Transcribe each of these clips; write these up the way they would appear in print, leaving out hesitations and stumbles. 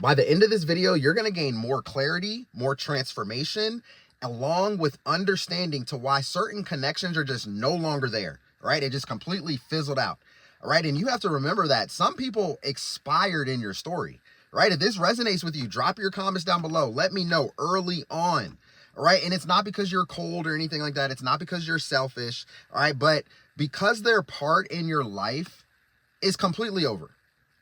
By the end of this video, you're going to gain more clarity, more transformation, along with understanding to why certain connections are just no longer there, right? It just completely fizzled out, all right? And you have to remember that some people expired in your story, right? If this resonates with you, drop your comments down below. Let me know early on, all right? And it's not because you're cold or anything like that. It's not because you're selfish, all right? But because their part in your life is completely over.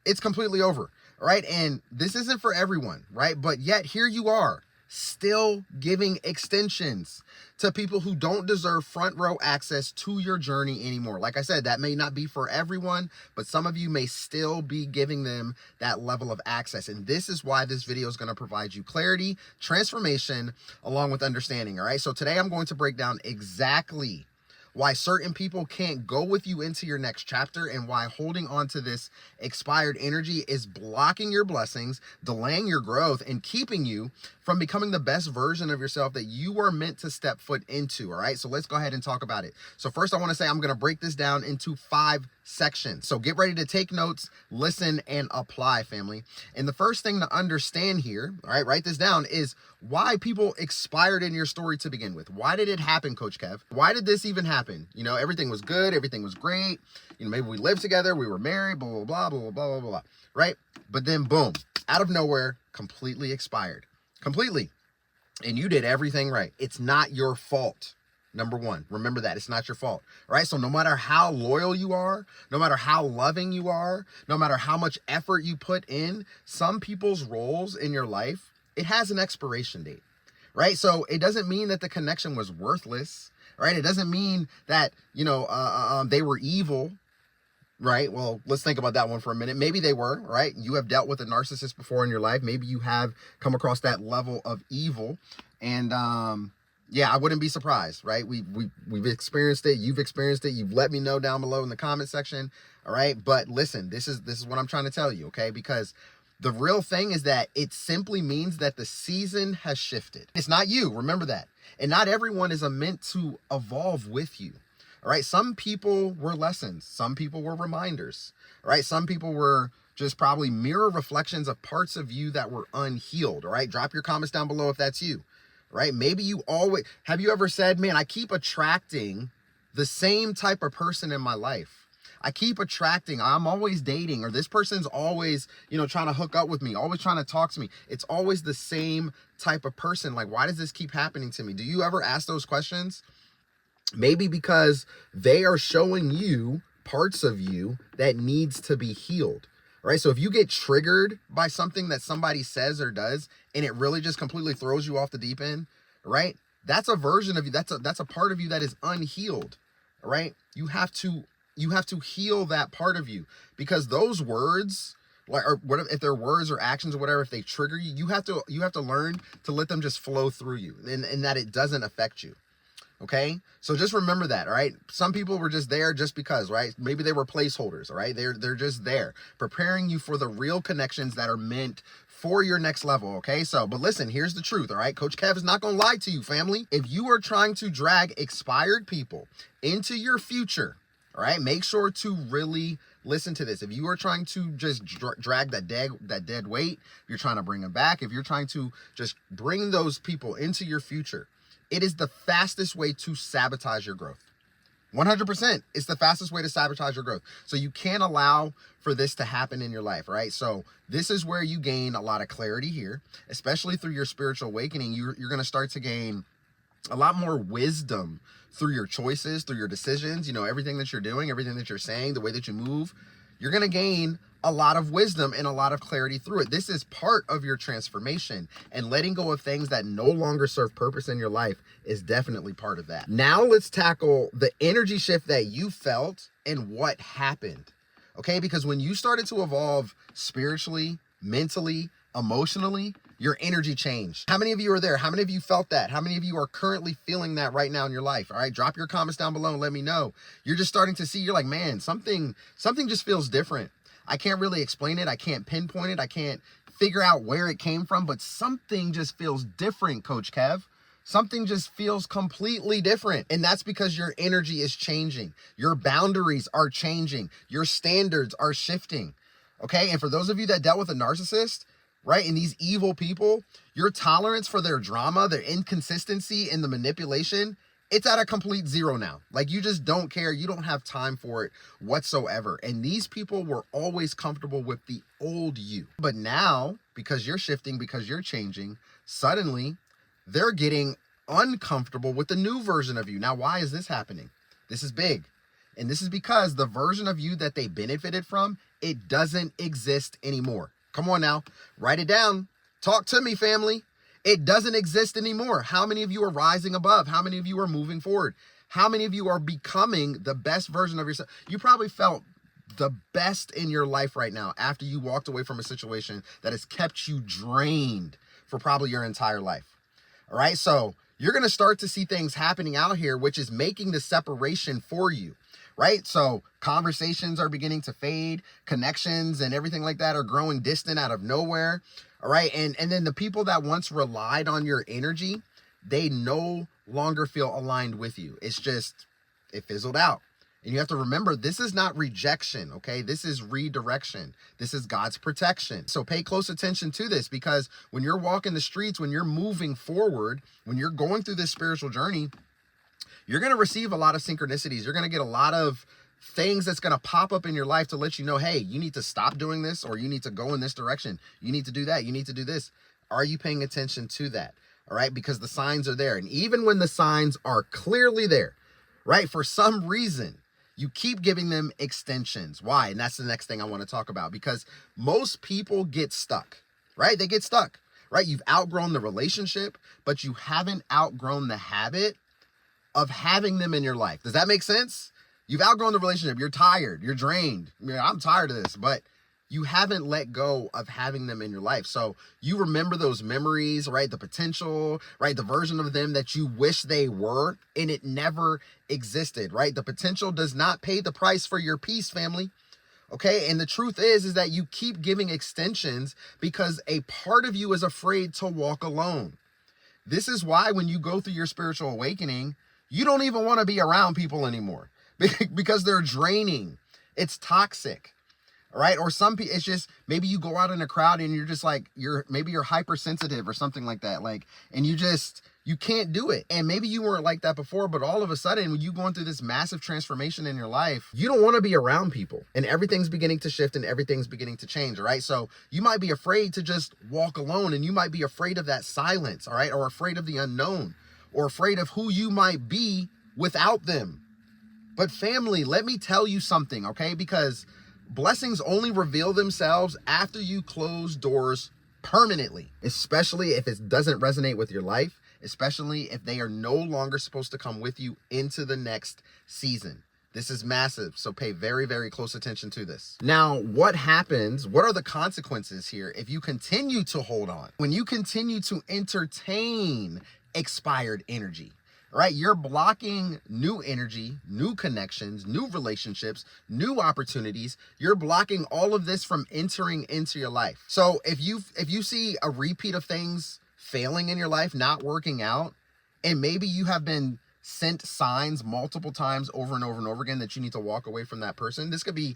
It's completely over, all right? And this isn't for everyone, right? But yet here you are, still giving extensions to people who don't deserve front row access to your journey anymore. Like I said, that may not be for everyone, but some of you may still be giving them that level of access. And this is why this video is going to provide you clarity, transformation, along with understanding. All right. So today I'm going to break down exactly why certain people can't go with you into your next chapter, and why holding on to this expired energy is blocking your blessings, delaying your growth, and keeping you from becoming the best version of yourself that you are meant to step foot into. All right, so let's go ahead and talk about it. So first, I want to say I'm going to break this down into 5 sections. So get ready to take notes, listen, and apply, family. And the first thing to understand here, all right, write this down, is why people expired in your story to begin with. Why did it happen, Coach Kev? Why did this even happen? You know, everything was good, everything was great. You know, maybe we lived together, we were married, blah, blah, blah, blah, blah, blah, blah, right? But then boom, out of nowhere, completely expired. Completely. And you did everything right. It's not your fault. Number one, remember that it's not your fault, right? So no matter how loyal you are, no matter how loving you are, no matter how much effort you put in, some people's roles in your life, it has an expiration date, right? So it doesn't mean that the connection was worthless, right? It doesn't mean that, you know, they were evil, right? Well, let's think about that one for a minute. Maybe they were, right? You have dealt with a narcissist before in your life. Maybe you have come across that level of evil, and, yeah, I wouldn't be surprised, right? We've experienced it. You've experienced it. You've let me know down below in the comment section. All right. But listen, this is what I'm trying to tell you. Okay. Because the real thing is that it simply means that the season has shifted. It's not you. Remember that. And not everyone is meant to evolve with you. All right. Some people were lessons. Some people were reminders. All right. Some people were just probably mirror reflections of parts of you that were unhealed. All right. Drop your comments down below if that's you. Right? Maybe you always, have you ever said, man, I keep attracting the same type of person in my life. I keep attracting, I'm always dating, or this person's always, you know, trying to hook up with me, always trying to talk to me. It's always the same type of person. Like, why does this keep happening to me? Do you ever ask those questions? Maybe because they are showing you parts of you that needs to be healed. Right? So if you get triggered by something that somebody says or does, and it really just completely throws you off the deep end, right? That's a version of you. That's a part of you that is unhealed, right? You have to heal that part of you, because those words, like, or what if they're words or actions or whatever, if they trigger you, you have to learn to let them just flow through you, and that it doesn't affect you. Okay, so just remember that. All right, some people were just there just because, right? Maybe they were placeholders. All right, they're just there preparing you for the real connections that are meant for your next level. Okay, so but listen, here's the truth. All right, Coach Kev is not gonna lie to you, family. If you are trying to drag expired people into your future, all right, make sure to really listen to this. If you are trying to just drag that dead weight, if you're trying to bring them back, if you're trying to just bring those people into your future, it is the fastest way to sabotage your growth. 100%. It's the fastest way to sabotage your growth. So you can't allow for this to happen in your life, right? So this is where you gain a lot of clarity here, especially through your spiritual awakening. You're going to start to gain a lot more wisdom through your choices, through your decisions, you know, everything that you're doing, everything that you're saying, the way that you move. You're going to gain a lot of wisdom and a lot of clarity through it. This is part of your transformation, and letting go of things that no longer serve purpose in your life is definitely part of that. Now let's tackle the energy shift that you felt and what happened. Okay, because when you started to evolve spiritually, mentally, emotionally, your energy changed. How many of you are there? How many of you felt that? How many of you are currently feeling that right now in your life? All right, drop your comments down below and let me know. You're just starting to see, you're like, man, something just feels different. I can't really explain it. I can't pinpoint it. I can't figure out where it came from, but something just feels different, Coach Kev. Something just feels completely different. And that's because your energy is changing. Your boundaries are changing. Your standards are shifting. Okay. And for those of you that dealt with a narcissist, right? And these evil people, your tolerance for their drama, their inconsistency, and the manipulation, it's at a complete zero now. Like, you just don't care. You don't have time for it whatsoever. And these people were always comfortable with the old you. But now, because you're shifting, because you're changing, suddenly they're getting uncomfortable with the new version of you. Now, why is this happening? This is big. And this is because the version of you that they benefited from, it doesn't exist anymore. Come on now, write it down. Talk to me, family. It doesn't exist anymore. How many of you are rising above? How many of you are moving forward? How many of you are becoming the best version of yourself? You probably felt the best in your life right now after you walked away from a situation that has kept you drained for probably your entire life. All right, so you're going to start to see things happening out here, which is making the separation for you, right? So conversations are beginning to fade, connections and everything like that are growing distant out of nowhere. All right. And then the people that once relied on your energy, they no longer feel aligned with you. It's just, it fizzled out. And you have to remember, this is not rejection, okay? This is redirection. This is God's protection. So pay close attention to this, because when you're walking the streets, when you're moving forward, when you're going through this spiritual journey, you're going to receive a lot of synchronicities. You're going to get a lot of things that's going to pop up in your life to let you know, hey, you need to stop doing this, or you need to go in this direction. You need to do that. You need to do this. Are you paying attention to that? All right. Because the signs are there. And even when the signs are clearly there, right, for some reason, you keep giving them extensions. Why? And that's the next thing I want to talk about, because most people get stuck, right? They get stuck, right? You've outgrown the relationship, but you haven't outgrown the habit of having them in your life. Does that make sense? You've outgrown the relationship. You're tired. You're drained. I'm tired of this, but you haven't let go of having them in your life. So you remember those memories, right? The potential, right? The version of them that you wish they were, and it never existed, right? The potential does not pay the price for your peace, family. Okay. And the truth is that you keep giving extensions because a part of you is afraid to walk alone. This is why when you go through your spiritual awakening, you don't even want to be around people anymore because they're draining. It's toxic. All right. Or some people, it's just, maybe you go out in a crowd and you're just like, maybe you're hypersensitive or something like that. Like, and you can't do it. And maybe you weren't like that before, but all of a sudden, when you're going through this massive transformation in your life, you don't want to be around people, and everything's beginning to shift and everything's beginning to change. All right. So you might be afraid to just walk alone, and you might be afraid of that silence. All right. Or afraid of the unknown, or afraid of who you might be without them. But family, let me tell you something, okay? Because blessings only reveal themselves after you close doors permanently, especially if it doesn't resonate with your life, especially if they are no longer supposed to come with you into the next season. This is massive, so pay very, very close attention to this. Now, what happens? What are the consequences here if you continue to hold on? When you continue to entertain expired energy, right? You're blocking new energy, new connections, new relationships, new opportunities. You're blocking all of this from entering into your life. So if you see a repeat of things failing in your life, not working out, and maybe you have been sent signs multiple times over and over and over again that you need to walk away from that person. This could be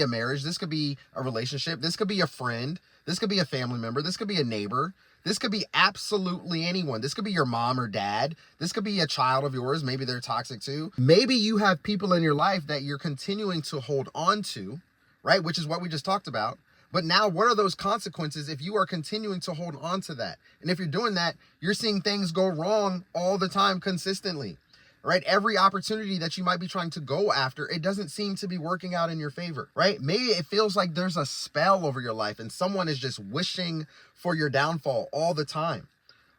a marriage. This could be a relationship. This could be a friend. This could be a family member. This could be a neighbor. This could be absolutely anyone. This could be your mom or dad. This could be a child of yours. Maybe they're toxic too. Maybe you have people in your life that you're continuing to hold on to, right? Which is what we just talked about. But now what are those consequences if you are continuing to hold on to that? And if you're doing that, you're seeing things go wrong all the time consistently, right? Every opportunity that you might be trying to go after, it doesn't seem to be working out in your favor, right? Maybe it feels like there's a spell over your life and someone is just wishing for your downfall all the time,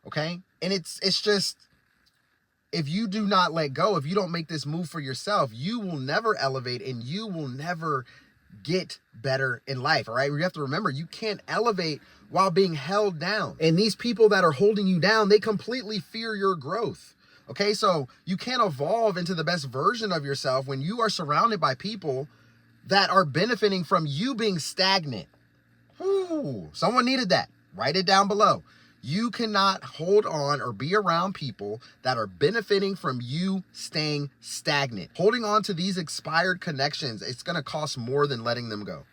okay? And it's just, if you do not let go, if you don't make this move for yourself, you will never elevate and you will never get better in life, all right? You have to remember, you can't elevate while being held down. And these people that are holding you down, they completely fear your growth. Okay, so you can't evolve into the best version of yourself when you are surrounded by people that are benefiting from you being stagnant. Ooh, someone needed that. Write it down below. You cannot hold on or be around people that are benefiting from you staying stagnant. Holding on to these expired connections, it's going to cost more than letting them go.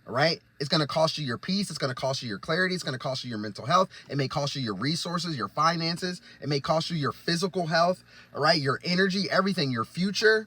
All right. It's going to cost you your peace. It's going to cost you your clarity. It's going to cost you your mental health. It may cost you your resources, your finances. It may cost you your physical health. All right. Your energy, everything, your future.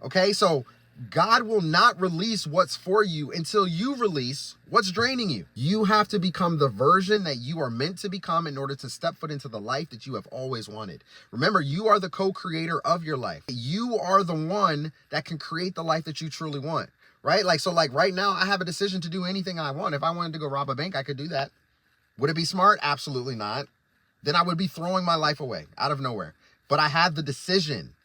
Okay. So God will not release what's for you until you release what's draining you. You have to become the version that you are meant to become in order to step foot into the life that you have always wanted. Remember, you are the co-creator of your life. You are the one that can create the life that you truly want. Right? So right now, I have a decision to do anything I want. If I wanted to go rob a bank, I could do that. Would it be smart? Absolutely not. Then I would be throwing my life away out of nowhere. But I have the decision.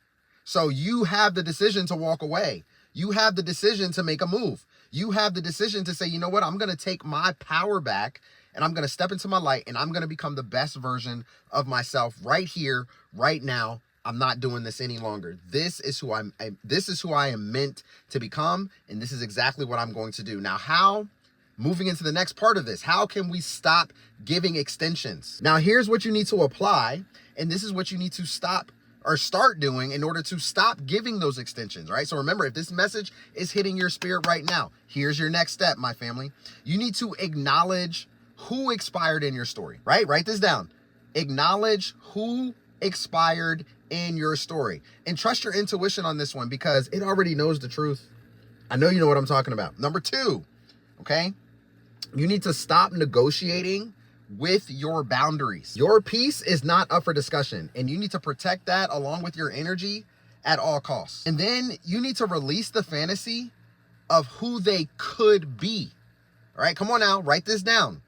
So you have the decision to walk away. You have the decision to make a move. You have the decision to say, you know what? I'm going to take my power back and I'm going to step into my light and I'm going to become the best version of myself right here, right now. I'm not doing this any longer. This is who I am meant to become. And this is exactly what I'm going to do. Now, moving into the next part of this, how can we stop giving extensions? Now, here's what you need to apply. And this is what you need to stop or start doing in order to stop giving those extensions, right? So remember, if this message is hitting your spirit right now, here's your next step, my family. You need to acknowledge who expired in your story, right? Write this down. Acknowledge who expired in your story and trust your intuition on this one because it already knows the truth. I know you know what I'm talking about. Number 2, okay? You need to stop negotiating with your boundaries. Your peace is not up for discussion and you need to protect that along with your energy at all costs. And then you need to release the fantasy of who they could be. All right, come on now, write this down.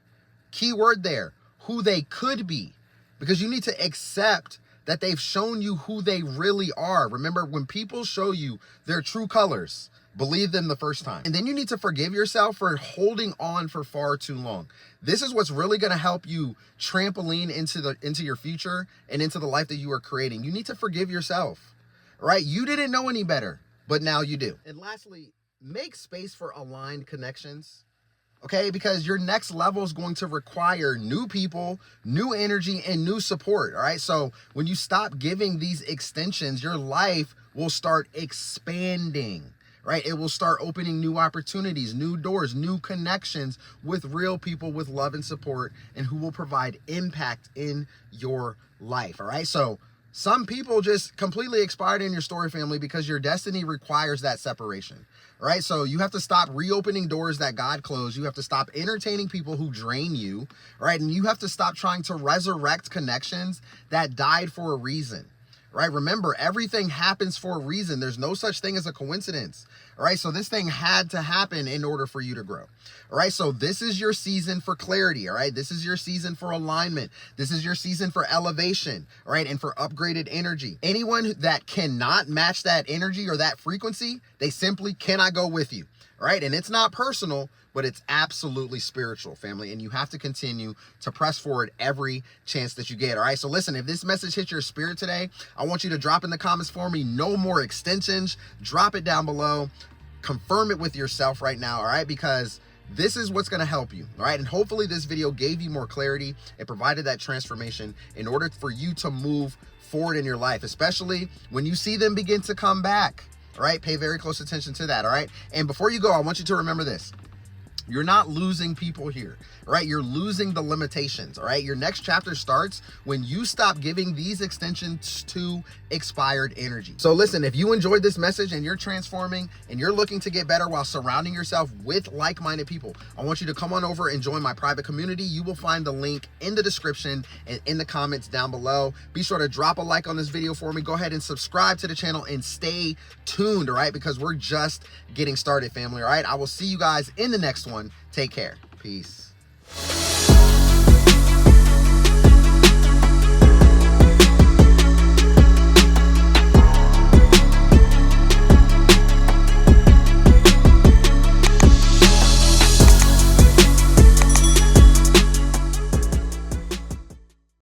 Key word there, who they could be, because you need to accept that they've shown you who they really are. Remember, when people show you their true colors, believe them the first time. And then you need to forgive yourself for holding on for far too long. This is what's really going to help you trampoline into your future and into the life that you are creating. You need to forgive yourself, right? You didn't know any better, but now you do. And lastly, make space for aligned connections. Okay, because your next level is going to require new people, new energy, and new support. All right, so when you stop giving these extensions, your life will start expanding, right? It will start opening new opportunities, new doors, new connections with real people with love and support and who will provide impact in your life. All right, so some people just completely expired in your story, family, because your destiny requires that separation, right? So you have to stop reopening doors that God closed. You have to stop entertaining people who drain you, right? And you have to stop trying to resurrect connections that died for a reason, right? Remember, everything happens for a reason. There's no such thing as a coincidence, all right? So this thing had to happen in order for you to grow, all right? So this is your season for clarity, all right? This is your season for alignment. This is your season for elevation, all right? And for upgraded energy. Anyone that cannot match that energy or that frequency, they simply cannot go with you, all right? And it's not personal, but it's absolutely spiritual, family. And you have to continue to press forward every chance that you get. All right. So listen, if this message hits your spirit today, I want you to drop in the comments for me. No more extensions. Drop it down below. Confirm it with yourself right now. All right. Because this is what's going to help you. All right. And hopefully this video gave you more clarity. It provided that transformation in order for you to move forward in your life, especially when you see them begin to come back. All right. Pay very close attention to that. All right. And before you go, I want you to remember this. You're not losing people here, right? You're losing the limitations, all right? Your next chapter starts when you stop giving these extensions to expired energy. So listen, if you enjoyed this message and you're transforming and you're looking to get better while surrounding yourself with like-minded people, I want you to come on over and join my private community. You will find the link in the description and in the comments down below. Be sure to drop a like on this video for me. Go ahead and subscribe to the channel and stay tuned, all right? Because we're just getting started, family, all right? I will see you guys in the next one. Take care. Peace.